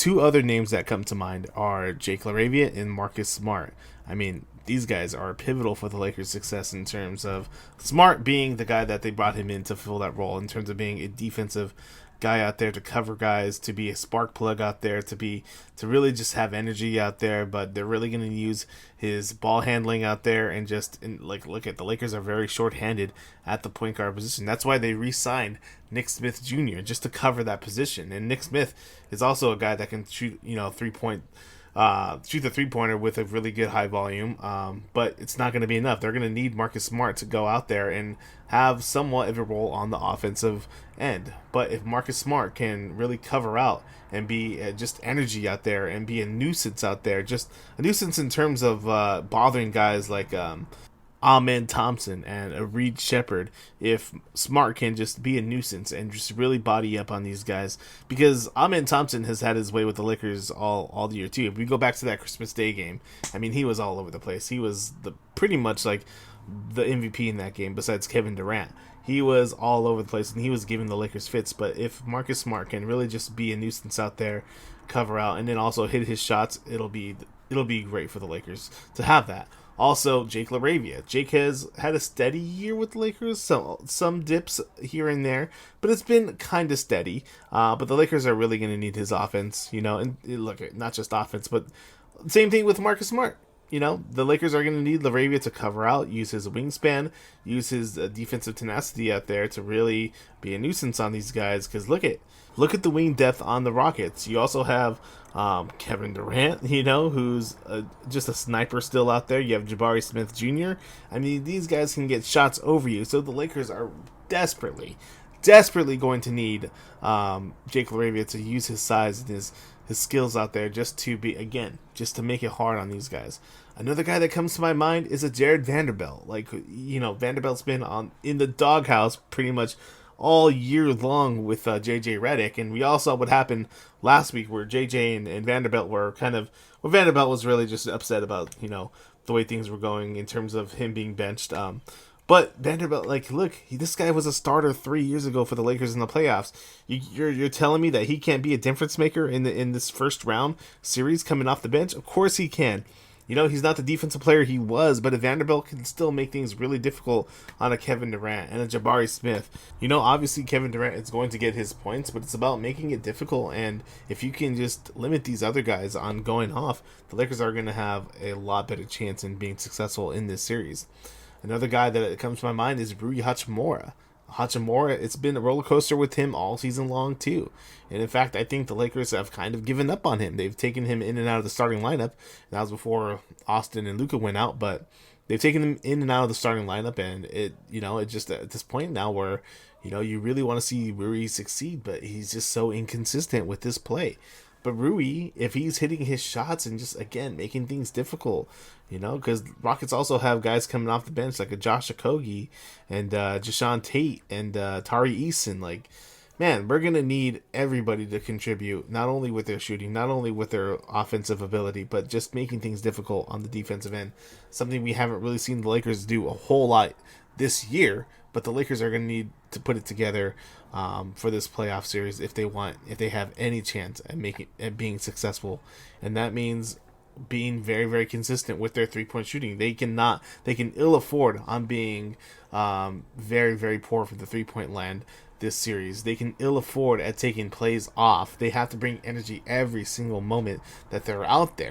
Two other names that come to mind are Jake LaRavia and Marcus Smart. I mean, these guys are pivotal for the Lakers' success in terms of Smart being the guy that they brought him in to fill that role, in terms of being a defensive guy out there to cover guys, to be a spark plug out there, to really just have energy out there. But they're really going to use his ball handling out there, like, look at the Lakers are very short-handed at the point guard position. That's why they re-signed Nick Smith Jr. just to cover that position. And Nick Smith is also a guy that can shoot, shoot the 3-pointer with a really good high volume, but it's not going to be enough. They're going to need Marcus Smart to go out there and have somewhat of a role on the offensive end. But if Marcus Smart can really cover out and be just energy out there and be a nuisance out there, just a nuisance in terms of bothering guys like Amen Thompson and a Reed Shepard, if Smart can just be a nuisance and just really body up on these guys, because Amen Thompson has had his way with the Lakers all the year too. If we go back to that Christmas Day game, I mean, he was all over the place. He was the pretty much like the MVP in that game besides Kevin Durant. He was all over the place and he was giving the Lakers fits. But if Marcus Smart can really just be a nuisance out there, cover out, and then also hit his shots, it'll be great for the Lakers to have that. Also, Jake LaRavia. Jake has had a steady year with the Lakers, some dips here and there, but it's been kind of steady. But the Lakers are really going to need his offense, and look, not just offense, but same thing with Marcus Smart. The Lakers are going to need LaRavia to cover out, use his wingspan, use his defensive tenacity out there to really be a nuisance on these guys. Because look at the wing depth on the Rockets. You also have Kevin Durant, who's just a sniper still out there. You have Jabari Smith Jr. I mean, these guys can get shots over you. So the Lakers are desperately going to need Jake LaRavia to use his size and his skills out there just to make it hard on these guys. Another guy that comes to my mind is a Jared Vanderbilt. Vanderbilt's been in the doghouse pretty much all year long with JJ Redick, and we all saw what happened last week where JJ and Vanderbilt were Vanderbilt was really just upset about the way things were going in terms of him being benched. But Vanderbilt, this guy was a starter 3 years ago for the Lakers in the playoffs. You're telling me that he can't be a difference maker in this first round series coming off the bench? Of course he can. He's not the defensive player he was, but a Vanderbilt can still make things really difficult on a Kevin Durant and a Jabari Smith. Obviously Kevin Durant is going to get his points, but it's about making it difficult. And if you can just limit these other guys on going off, the Lakers are going to have a lot better chance in being successful in this series. Another guy that comes to my mind is Rui Hachimura. Hachimura, it's been a roller coaster with him all season long too. And in fact, I think the Lakers have kind of given up on him. They've taken him in and out of the starting lineup. That was before Austin and Luka went out, but they've taken him in and out of the starting lineup, and it just at this point now where you really want to see Rui succeed, but he's just so inconsistent with this play. But Rui, if he's hitting his shots and just, again, making things difficult, because Rockets also have guys coming off the bench like a Josh Okogie and Jashawn Tate and Tari Eason. Man, we're going to need everybody to contribute, not only with their shooting, not only with their offensive ability, but just making things difficult on the defensive end. Something we haven't really seen the Lakers do a whole lot this year, but the Lakers are going to need to put it together for this playoff series if they have any chance at being successful. And that means being very, very consistent with their 3-point shooting. They can ill afford on being very, very poor from the 3-point land this series. They can ill afford at taking plays off. They have to bring energy every single moment that they're out there.